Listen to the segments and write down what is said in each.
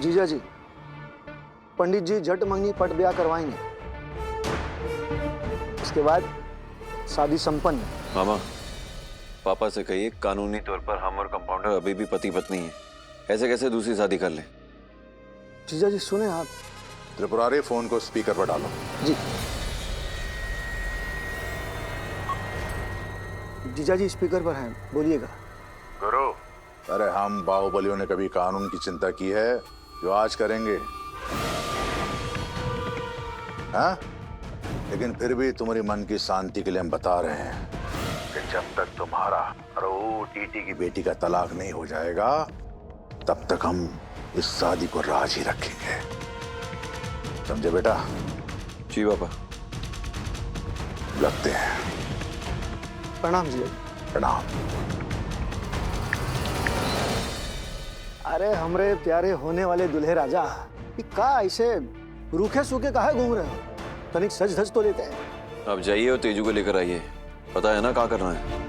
जीजा जी, पंडित जी झट मंगनी पट ब्याह करवाएंगे, इसके बाद शादी संपन्न। मामा, पापा से कहिए कानूनी तौर पर हम और कंपाउंडर अभी भी पति पत्नी हैं। ऐसे कैसे दूसरी शादी कर लें? जीजा जी सुने आप। त्रिपुरारी, फोन को स्पीकर पर डालो। जी। जीजा जी स्पीकर पर हैं, बोलिएगा। गुरु, अरे हम बाहुबलियों ने कभी कानून की चिंता की है जो आज करेंगे? हाँ? लेकिन फिर भी तुम्हारी मन की शांति के लिए हम बता रहे हैं कि जब तक तुम्हारा और वो टीटी की बेटी का तलाक नहीं हो जाएगा, तब तक हम इस शादी को राज ही रखेंगे। समझे बेटा? जी पापा। लगते हैं। प्रणाम जीजा जी। प्रणाम। अरे हमरे प्यारे होने वाले दुल्हे राजा, ये का ऐसे रूखे सूखे काहे घूम रहे हो? तनिक सज धज तो लेते हैं। आप जाइए और तेजू को लेकर आइए, पता है ना क्या करना है।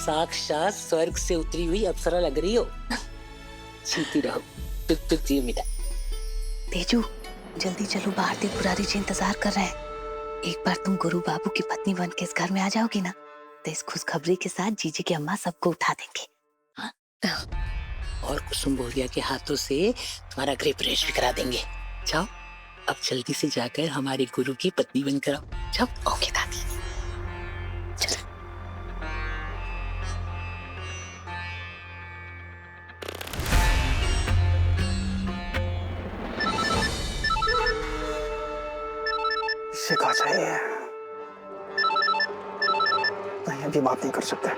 साक्षात स्वर्ग से उतरी हुई अप्सरा लग रही हो। जीती रहो, टुक टुक जी मेरा। तेजू, जल्दी चलो, बाहर त्रिपुरारी जी इंतजार कर रहे हैं। एक बार तुम गुरु बाबू की पत्नी बन के इस घर में आ जाओगी ना, तो इस खुशखबरी के साथ जीजी की अम्मा सबको उठा देंगे। हाँ? और कुसुम बोरिया के हाथों से तुम्हारा गृह प्रवेश भी करा देंगे। जाओ, अब जल्दी से जाकर हमारे गुरु की पत्नी बनकर आओ। जाओ। ओके दादी। इससे कहा चाहिए नहीं, अभी बात नहीं कर सकते।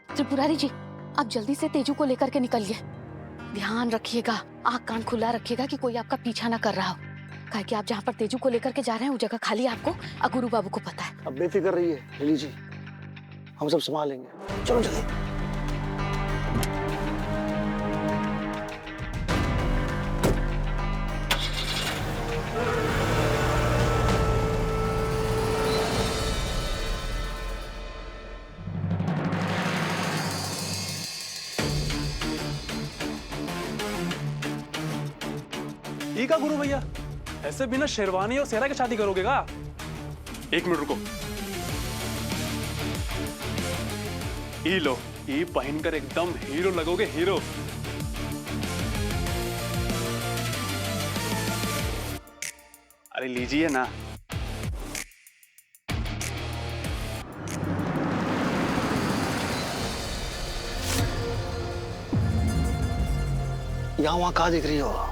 त्रिपुरारी जी, आप जल्दी से तेजू को लेकर के निकलिए। ध्यान रखिएगा, आँख कान खुला रखिएगा कि कोई आपका पीछा ना कर रहा हो। काहे कि आप जहाँ पर तेजू को लेकर के जा रहे हैं वो जगह खाली आपको और गुरु बाबू को पता है। अब बेफिक्र रहिए लिली जी, हम सब संभाल लेंगे। चलो जल्दी। ठीक है गुरु भैया, ऐसे बिना शेरवानी और सेहरा की शादी करोगे का? एक मिनट रुको। ई लो, ये पहनकर एकदम हीरो लगोगे, हीरो। अरे लीजिए ना। यहाँ वहाँ कहाँ दिख रही हो?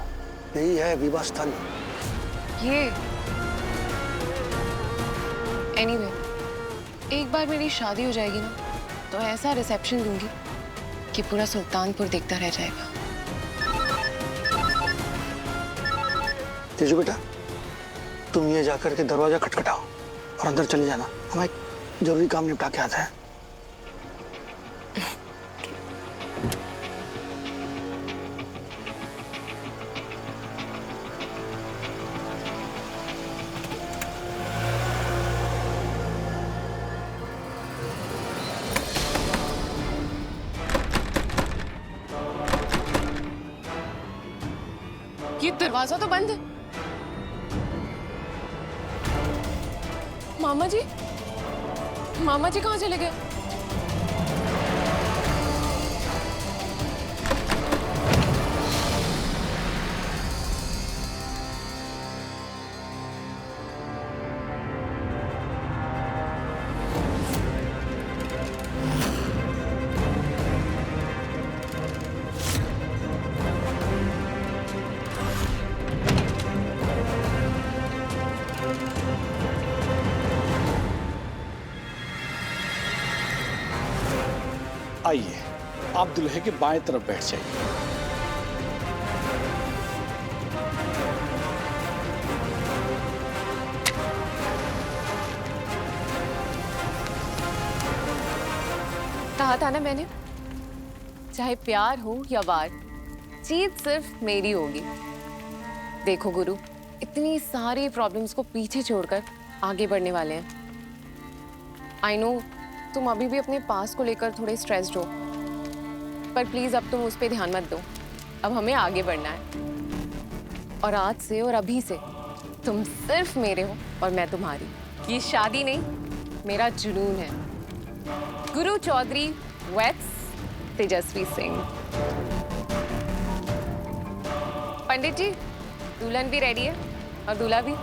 यही है विवाह स्थल। ये एनीवे, एक बार मेरी शादी हो जाएगी ना, तो ऐसा रिसेप्शन दूंगी कि पूरा सुल्तानपुर देखता रह जाएगा। तेजू बेटा, तुम ये जाकर के दरवाजा खटखटाओ और अंदर चले जाना। हमें एक जरूरी काम निपटा के आता है। ये दरवाजा तो बंद है। मामा जी, मामा जी कहाँ चले गए? आइए, आप दुल्हे के बाएं तरफ बैठ जाइए। कहा था ना मैंने, चाहे प्यार हो या वार, जीत सिर्फ मेरी होगी। देखो गुरु, इतनी सारी प्रॉब्लम्स को पीछे छोड़कर आगे बढ़ने वाले हैं। आई नो तुम अभी भी अपने पास को लेकर थोड़े स्ट्रेस्ड हो, पर प्लीज अब तुम उस पर ध्यान मत दो। अब हमें आगे बढ़ना है, और आज से और अभी से तुम सिर्फ मेरे हो और मैं तुम्हारी। ये शादी नहीं, मेरा जुनून है। गुरु चौधरी वेट्स तेजस्वी सिंह। पंडित जी, दुल्हन भी रेडी है और दूल्हा भी।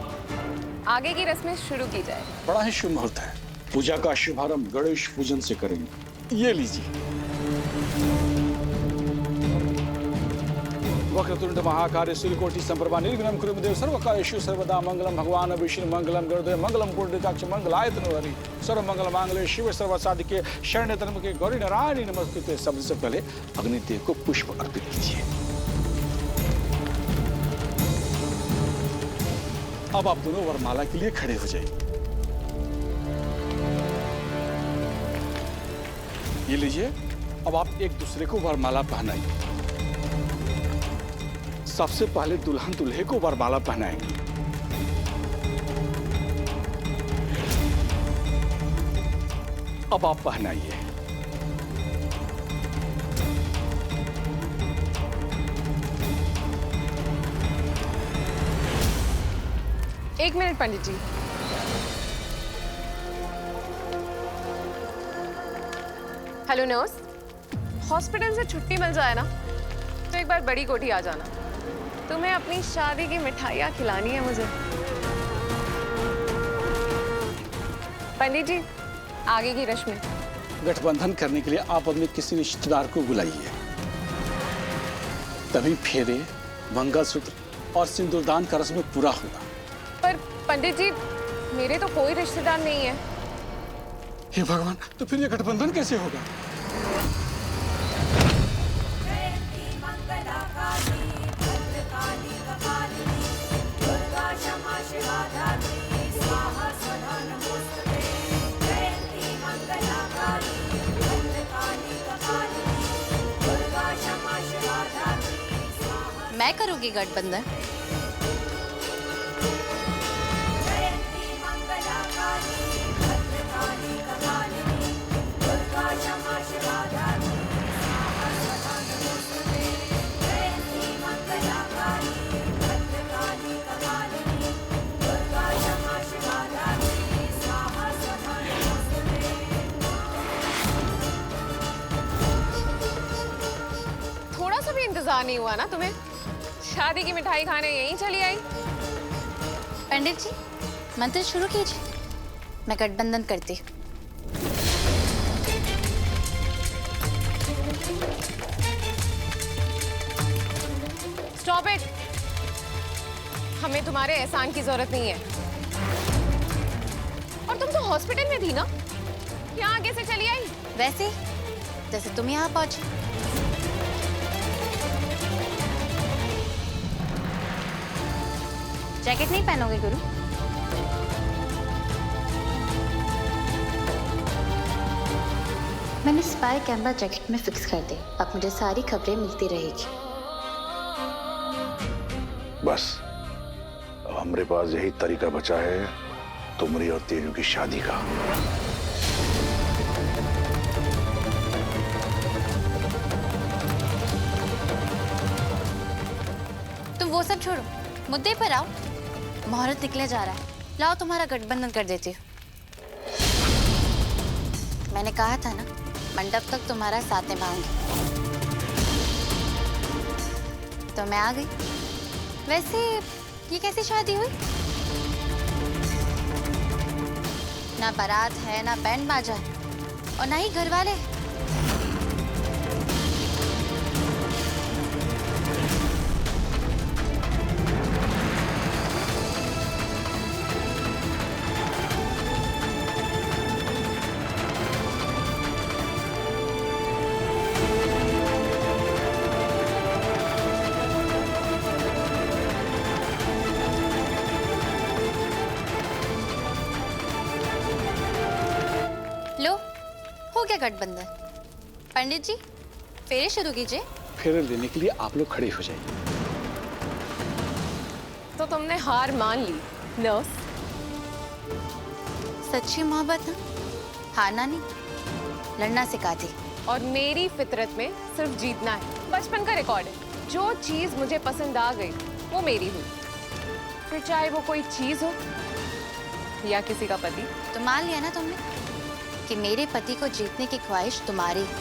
आगे की रस्में शुरू की जाए। बड़ा ही शुभ मुहूर्त है। पूजा का शुभारंभ गणेश पूजन से करेंगे। ये लीजिए। वक्रतुंड महाकार्य सूर्यकोटि संप्रभा निर्विघ्नं कुरु मे देव सर्वकार्येषु सर्वदा मंगलम। भगवान विष्णु मंगलम गरुड़ध्वज मंगलम पुंडरीकाक्ष मंगलायतनु हरि सर्वमंगल मांगल्ये शिव सर्वसाधिके शरण्य त्र्यंबके गौरी नारायणी नमस्ते। सबसे पहले अग्निदेव को पुष्प अर्पित कीजिए। अब आप दोनों वरमाला के लिए खड़े हो जाइए। ये लीजिए। अब आप एक दूसरे को वरमाला पहनाइए। सबसे पहले दुल्हन दूल्हे को वरमाला पहनाएंगे। अब आप पहनाइए। एक मिनट पंडित जी। हेलो नर्स, हॉस्पिटल से छुट्टी मिल जाए ना तो एक बार बड़ी कोठी आ जाना। तुम्हें अपनी शादी की मिठाइयाँ खिलानी है मुझे। पंडित जी, आगे की रस्में। गठबंधन करने के लिए आप अपने किसी रिश्तेदार को बुलाइए, तभी फेरे, मंगलसूत्र और सिंदूरदान का रस्म पूरा होगा। पर पंडित जी, मेरे तो कोई रिश्तेदार नहीं है। हे भगवान, तो फिर ये गठबंधन कैसे होगा? मैं करूंगी गठबंधन। थोड़ा सा भी इंतजार नहीं हुआ ना तुम्हें? शादी की मिठाई खाने यहीं चली आई। पंडित जी, मंत्र शुरू कीजिए, मैं गठबंधन करती। Stop it. हमें तुम्हारे एहसान की जरूरत नहीं है। और तुम तो हॉस्पिटल में थी ना, यहाँ कैसे चली आई? वैसे जैसे तुम यहाँ पहुंचे। जैकेट नहीं पहनोगे गुरु? मैंने स्पाई कैमरा जैकेट में फिक्स कर दी। अब मुझे सारी खबरें मिलती रहेगी। बस अब हमारे पास यही तरीका बचा है तुम्हारी और तेजू की शादी का। तुम वो सब छोड़ो, मुद्दे पर आओ। मुहूर्त निकले जा रहा है, लाओ तुम्हारा गठबंधन कर देती हूँ। मैंने कहा था ना, मंडप तक तुम्हारा साथ निभाऊंगी। तो मैं आ गई। वैसे ये कैसी शादी हुई? ना बारात है, ना बैंड बाजा है, और ना ही घर वाले। गया गठबंधन। पंडित जी फेरे शुरू कीजिए। फेरे लेने के लिए आप लोग खड़े हो जाइए। तो तुमने हार मान ली नर्स? सच्ची मोहब्बत ना हारना नहीं, लड़ना सिखाती। और मेरी फितरत में सिर्फ जीतना है, बचपन का रिकॉर्ड है। जो चीज मुझे पसंद आ गई वो मेरी हुई, फिर चाहे वो कोई चीज हो या किसी का पति। तो मान लिया ना तुमने कि मेरे पति को जीतने की ख्वाहिश तुम्हारी है।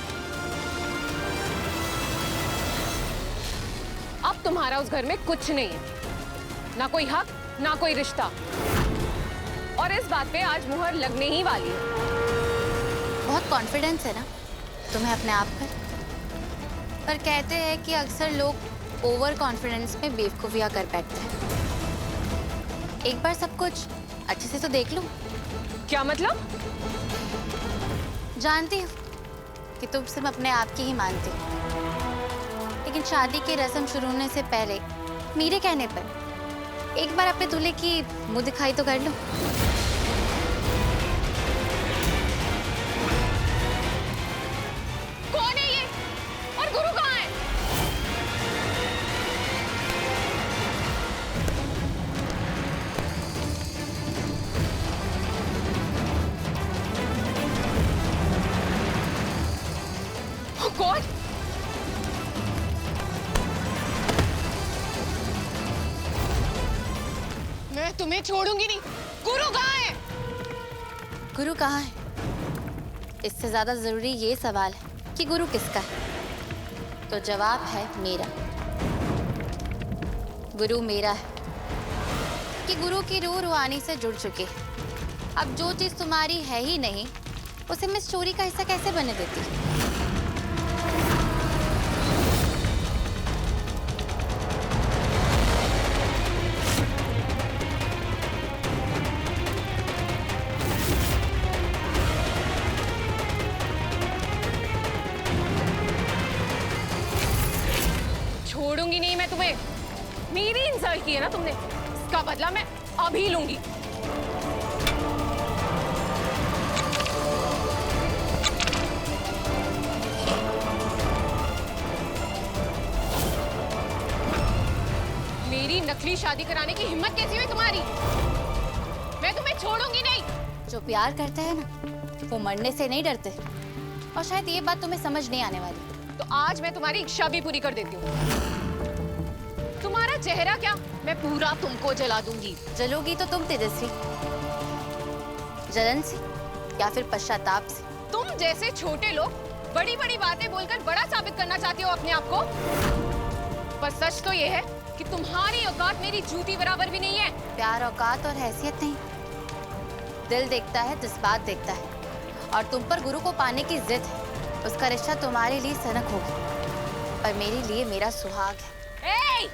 अब तुम्हारा उस घर में कुछ नहीं है, ना कोई हक ना कोई रिश्ता। और इस बात पे आज मुहर लगने ही वाली है। बहुत कॉन्फिडेंस है ना तुम्हें अपने आप पर कहते हैं कि अक्सर लोग ओवर कॉन्फिडेंस में बेवकूफियां कर बैठते हैं। एक बार सब कुछ अच्छे से तो देख लो। क्या मतलब? जानती हूँ कि तुम सिर्फ अपने आप की ही मानती हो, लेकिन शादी की रस्म शुरू होने से पहले मेरे कहने पर एक बार अपने दूल्हे की मुंह दिखाई तो कर लो। कौन है ये और गुरु कहाँ है? कौन? मैं तुम्हें छोड़ूंगी नहीं। गुरु कहाँ है? गुरु कहाँ है? इससे ज्यादा जरूरी ये सवाल है कि गुरु किसका है। तो जवाब है मेरा। गुरु मेरा है कि गुरु की रूह रूहानी से जुड़ चुकी है। अब जो चीज तुम्हारी है ही नहीं, उसे मैं चोरी का हिस्सा कैसे बनने देती? छोड़ूंगी नहीं मैं तुम्हें। मेरी इंसल्ट की है ना तुमने, इसका बदला मैं अभी लूंगी। मेरी नकली शादी कराने की हिम्मत कैसी हुई तुम्हारी? मैं तुम्हें छोड़ूंगी नहीं। जो प्यार करते हैं ना, वो मरने से नहीं डरते। और शायद ये बात तुम्हें समझ नहीं आने वाली। तो आज मैं तुम्हारी इच्छा भी पूरी कर देती हूँ। तुम्हारा चेहरा क्या, मैं पूरा तुमको जला दूंगी। जलोगी तो तुम तेजस्वी, जलन से या फिर पश्चाताप से। तुम जैसे छोटे लोग बड़ी बड़ी बातें बोलकर बड़ा साबित करना चाहते हो अपने आप को, पर सच तो ये है कि तुम्हारी औकात मेरी जूती बराबर भी नहीं है। प्यार औकात और हैसियत नहीं, दिल देखता है, जज्बात देखता है। और तुम पर गुरु को पाने की जिद है। उसका रिश्ता तुम्हारे लिए सनक होगी, पर मेरे लिए मेरा सुहाग है। ए,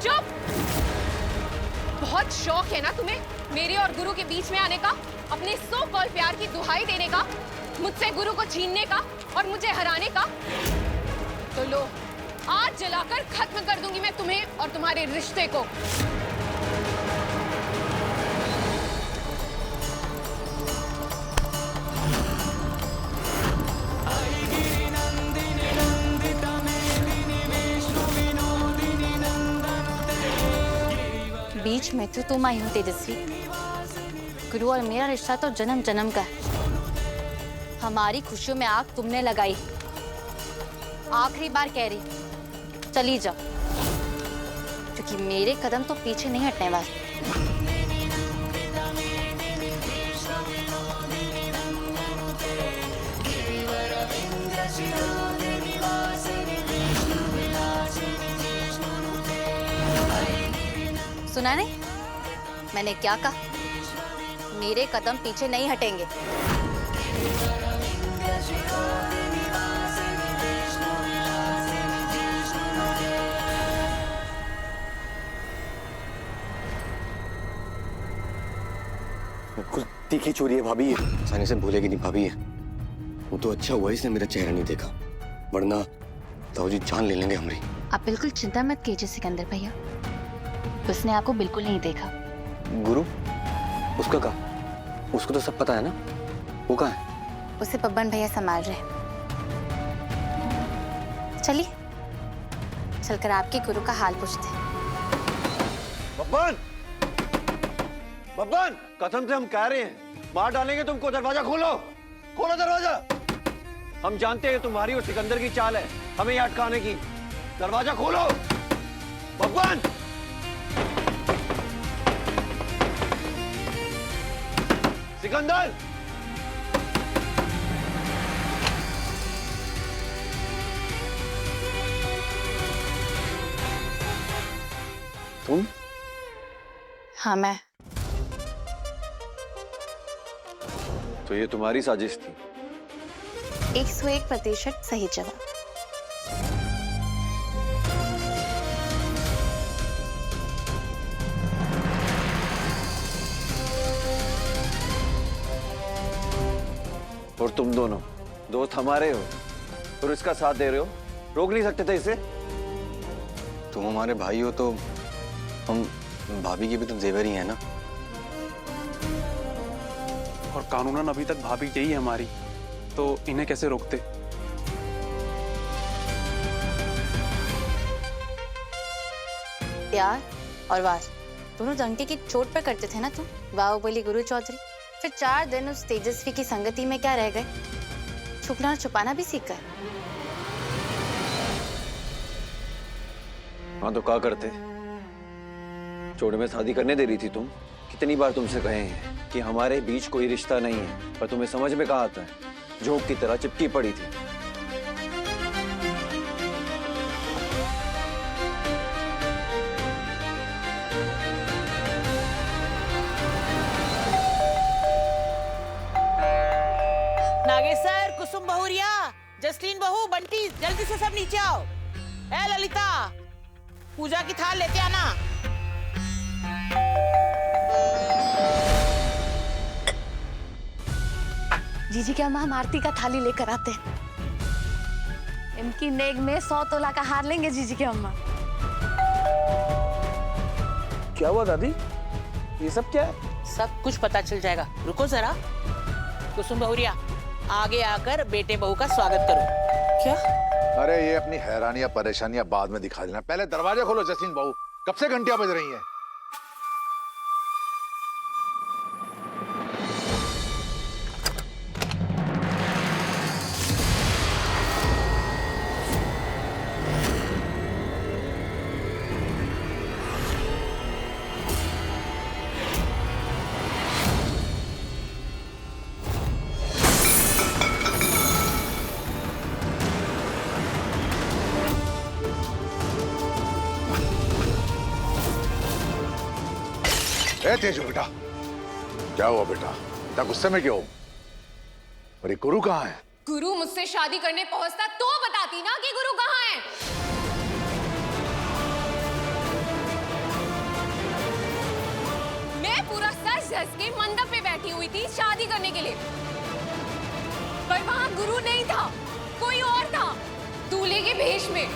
चुप! बहुत शौक है ना तुम्हें मेरे और गुरु के बीच में आने का, अपने सो कॉल प्यार की दुहाई देने का, मुझसे गुरु को छीनने का और मुझे हराने का। तो लो, आज जलाकर खत्म कर दूंगी मैं तुम्हें और तुम्हारे रिश्ते को। बीच में तो तुम आई हो तेजस्वी। गुरु और मेरा रिश्ता तो जन्म जन्म का है। हमारी खुशियों में आग तुमने लगाई। आखिरी बार कह रही, चली जाओ, क्योंकि मेरे कदम तो पीछे नहीं हटने वाले। सुना नहीं मैंने क्या कहा? मेरे कदम पीछे नहीं हटेंगे। कुछ तीखी चोरी है भाभी, आसानी से भूलेगी नहीं भाभी। वो तो अच्छा हुआ इसने मेरा चेहरा नहीं देखा, वरना ताऊ जी जान ले लेंगे हमारी। आप बिल्कुल चिंता मत कीजिए सिकंदर भैया, उसने आपको बिल्कुल नहीं देखा। गुरु उसका कहा? उसको तो सब पता है ना, वो कहाँ है? उसे बब्बन भैया संभाल रहे। चलिए चलकर आपके गुरु का हाल पूछते हैं। बब्बन, बब्बन, कसम से हम कह रहे हैं, मार डालेंगे तुमको। दरवाजा खोलो, खोलो दरवाजा। हम जानते हैं तुम्हारी और सिकंदर की चाल है हमें यहाँ अटकाने की। दरवाजा खोलो बब्बन। सिकंदर, तुम? हाँ मैं। तो ये तुम्हारी साजिश थी? 101% सही जवाब। और तुम दोनों दोस्त हमारे हो और इसका साथ दे रहे हो। रोक नहीं सकते थे इसे? तुम हमारे भाई हो तो हम भाभी की भी तो जेवर ही है ना। और कानूनन अभी तक भाभी यही है हमारी, तो इन्हें कैसे रोकते? प्यार और वार दोनों डंके की चोट पर करते थे ना तुम, बाहुबली गुरु चौधरी। फिर 4 दिन उस तेजस्वी की संगति में क्या रह गए? छुपना और छुपाना भी सीख गए। हाँ तो क्या करते? चोट में शादी करने दे रही थी तुम। कितनी बार तुमसे कहे हैं कि हमारे बीच कोई रिश्ता नहीं है, पर तुम्हें समझ में कहाँ आता है? झोंक की तरह चिपकी पड़ी थी। नागेश्वर, कुसुम बहुरिया, जसलीन बहू, बंटी, जल्दी से सब नीचे आओ। ए ललिता, पूजा की थाल लेते आना। जीजी के अम्मा हम आरती का थाली लेकर आते हैं। इनकी नेग में 100 तोला का हार लेंगे जीजी के अम्मा। क्या हुआ दादी? ये सब क्या है? सब कुछ पता चल जाएगा, रुको जरा। कुसुम बहुरिया, आगे आकर बेटे बहू का स्वागत करो। क्या? अरे ये अपनी हैरानियां परेशानियां बाद में दिखा देना, पहले दरवाजा खोलो। जसीन बहू, कब से घंटियां बज रही हैं? ए तेजू बेटा, क्या हुआ बेटा? इतना गुस्से में क्यों? अरे गुरु कहाँ है? गुरु मुझसे शादी करने पहुंचता तो बताती ना कि गुरु कहाँ है। मैं पूरा सज धज के मंडप पे बैठी हुई थी शादी करने के लिए, पर वहां गुरु नहीं था, कोई और था, दूल्हे के भेष में।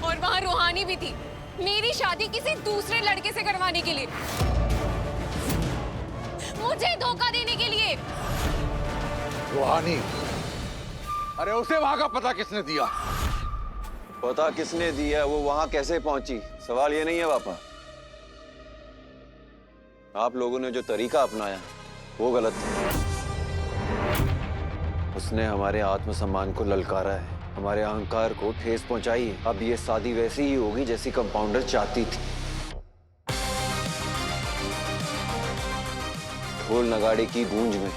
और वहां रूहानी भी थी, मेरी शादी किसी दूसरे लड़के से करवाने के लिए, मुझे धोखा देने के लिए। रूहानी? अरे उसे वहां का पता किसने दिया? पता किसने दिया, वो वहां कैसे पहुंची, सवाल ये नहीं है पापा। आप लोगों ने जो तरीका अपनाया वो गलत था। उसने हमारे आत्मसम्मान को ललकारा है, हमारे अहंकार को ठेस पहुंचाई है। अब ये शादी वैसी ही होगी जैसी कंपाउंडर चाहती थी। ढोल नगाड़े की गूंज में,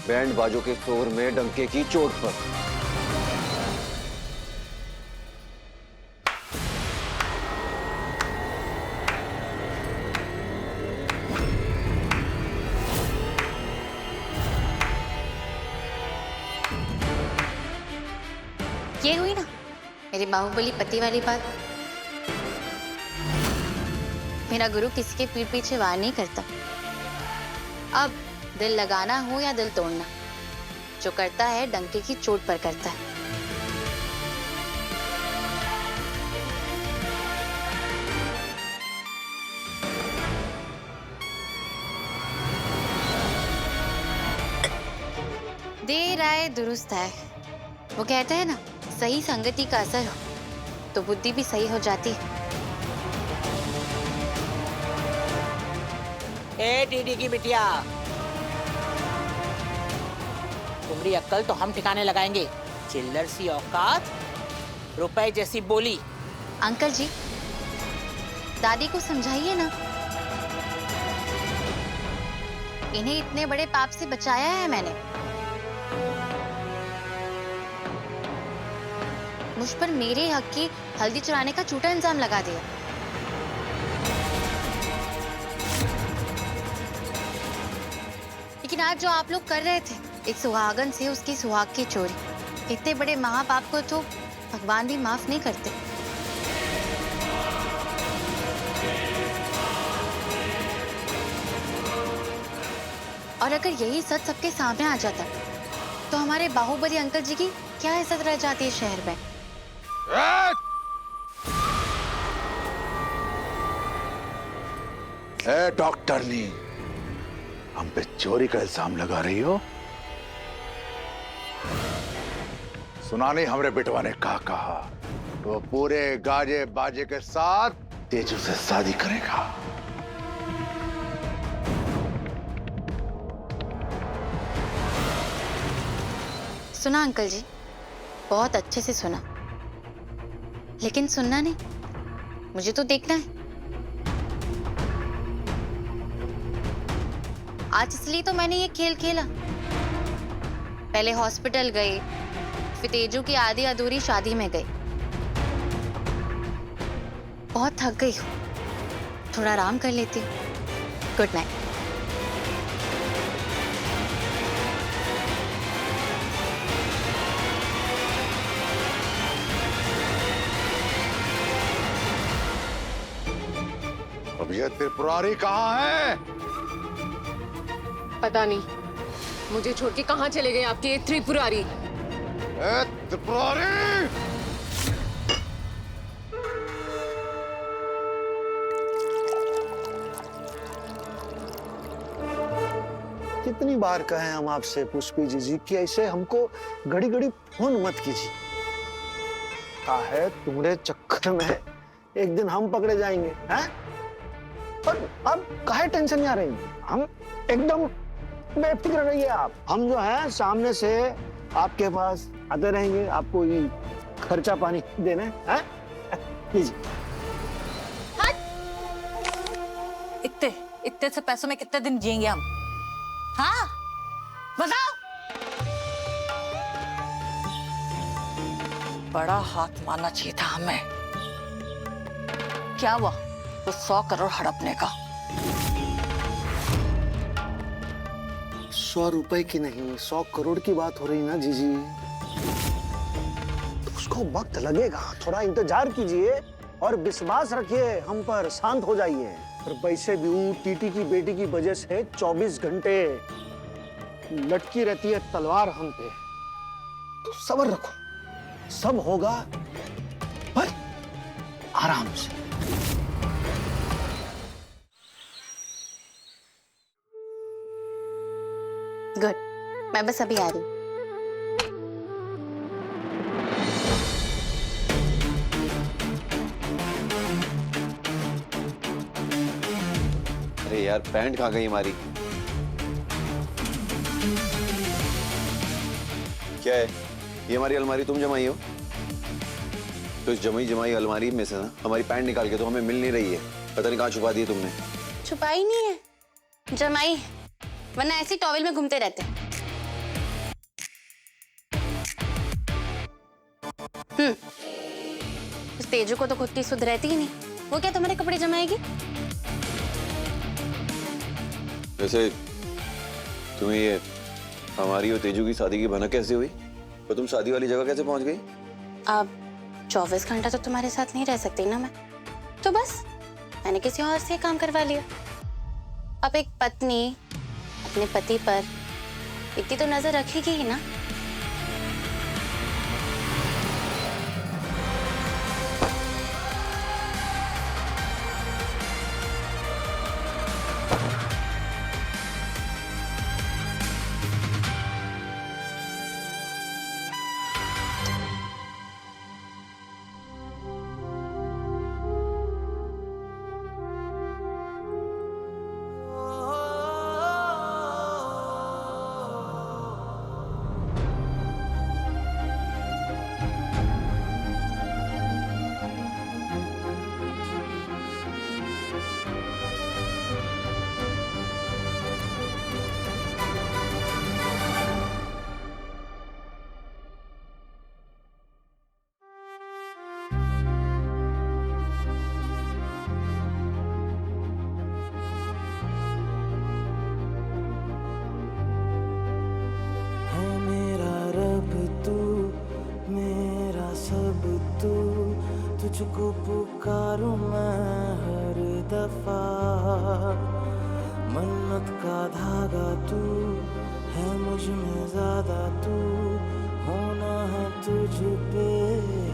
बैंड बाजों के शोर में, डंके की चोट पर। ये हुई ना मेरे बाहुबली पति वाली बात। मेरा गुरु किसी के पीठ पीछे वार नहीं करता। अब दिल लगाना हो या दिल तोड़ना, जो करता है डंके की चोट पर करता है। राय दुरुस्त है। वो कहते हैं ना, सही संगति का असर हो तो बुद्धि भी सही हो जाती है। ए टीटी की बिटिया, तुम्हारी अक्ल तो हम ठिकाने लगाएंगे। चिल्लर सी औकात, रुपए जैसी बोली। अंकल जी, दादी को समझाइए ना, इन्हें इतने बड़े पाप से बचाया है मैंने। मुझ पर मेरे हक की हल्दी चुराने का झूठा इल्जाम लगा दिया। लेकिन आज जो आप लोग कर रहे थे, एक सुहागन से उसकी सुहाग की चोरी, इतने बड़े महापाप को तो भगवान भी माफ नहीं करते। और अगर यही सच सबके सामने आ जाता तो हमारे बाहुबली अंकल जी की क्या इज्जत रह जाती है शहर में। ए डॉक्टरनी, हम पे चोरी का इल्जाम लगा रही हो? सुना नहीं हमरे बेटवा ने क्या कहा? वो पूरे गाजे बाजे के साथ तेजू से शादी करेगा। सुना अंकल जी, बहुत अच्छे से सुना, लेकिन सुनना नहीं, मुझे तो देखना है। आज इसलिए तो मैंने ये खेल खेला। पहले हॉस्पिटल गए, फिर तेजू की आधी अधूरी शादी में गए। बहुत थक गई हूँ, थोड़ा आराम कर लेती हूँ। Good night. अब ये त्रिपुरारी कहाँ है? पता नहीं, मुझे छोड़ के कहाँ चले गए आपके ये त्रिपुरारी? त्रिपुरारी! कितनी बार कहे हम आपसे पुष्पी जी कि ऐसे हमको घड़ी घड़ी फोन मत कीजिए। का है तुम्हारे चक्कर में एक दिन हम पकड़े जाएंगे, हैं? और अब काहे टेंशन नहीं आ रही? हम एकदम बेफिक्र रहिए आप। हम जो है सामने से आपके पास आते रहेंगे, आपको ये खर्चा पानी देना है, लीजिए। इतने इतने से पैसों में कितने दिन जिएंगे हम? हाँ, बताओ। बड़ा हाथ मारना चाहिए था हमें। क्या हुआ वो 100 करोड़ हड़पने का? 100 रुपए की नहीं, 100 करोड़ की बात हो रही ना जीजी। तो उसको वक्त लगेगा, थोड़ा इंतजार कीजिए और विश्वास रखिए हम पर, शांत हो जाइए। और वैसे भी वो टीटी की बेटी की वजह से 24 घंटे लटकी रहती है तलवार हम पे। तो सब्र रखो, सब होगा, पर आराम से। गुड, मैं बस अभी आ रही हूँ। अरे यार, पैंट कहाँ गई हमारी? क्या है ये? हमारी अलमारी तुम जमाई हो? तो इस जमाई अलमारी में से ना हमारी पैंट निकाल के तो हमें मिल नहीं रही है। पता नहीं कहाँ छुपा दी है तुमने। छुपाई नहीं है, जमाई, वरना ऐसी टॉवेल में घूमते रहते। उस तेजू को तो खुद की सुध रहती ही नहीं, वो क्या तुम्हारे कपड़े जमाएगी? वैसे तुम्हें ये हमारी और तेजू की शादी की भनक कैसे हुई? और तुम शादी वाली जगह कैसे पहुंच गई? अब 24 घंटा तो तुम्हारे साथ नहीं रह सकती ना मैं, तो बस मैंने किसी और से काम करवा लिया। अब एक पत्नी अपने पति पर इतनी तो नजर रखेगी ही ना। पुकारूं मैं हर दफा, मन्नत का धागा तू है मुझ में ज्यादा, तू होना है तुझ पे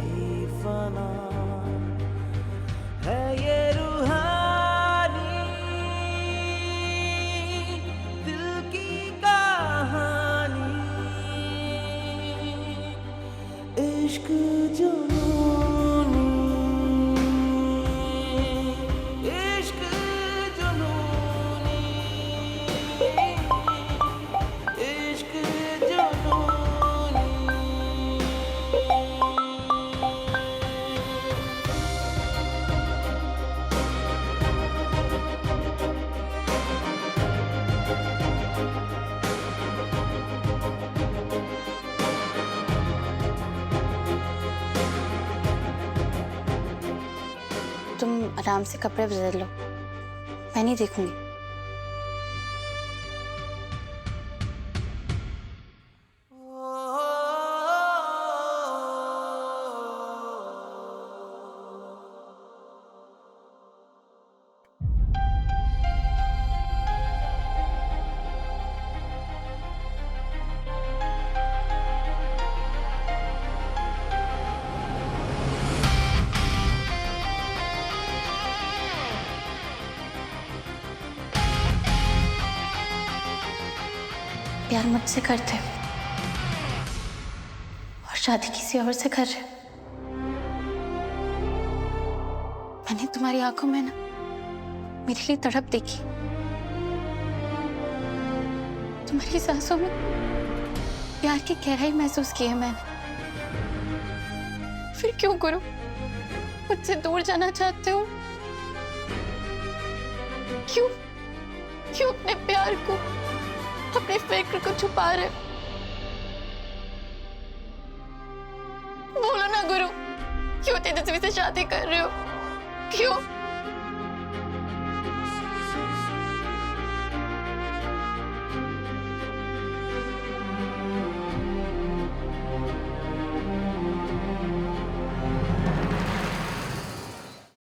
ही फना, है ये रूहानी दिल की कहानी, इश्क जुनूनी, इश्क जुनूनी, इश्क जुनूनी। तुम आराम से कपड़े बदल लो, मैं नहीं देखूंगी। प्यार मुझसे करते और शादी किसी और से कर रहे। मैंने तुम्हारी आंखों में ना मेरे लिए तड़प देखी, तुम्हारी सांसों में प्यार की गहराई महसूस की है मैंने। फिर क्यों करूं, मुझसे दूर जाना चाहते हो? क्यों क्यों अपने प्यार को, अपने फिक्र को छुपा रहे? बोलो ना गुरु, क्यों तेजस्वी से शादी कर रहे हो?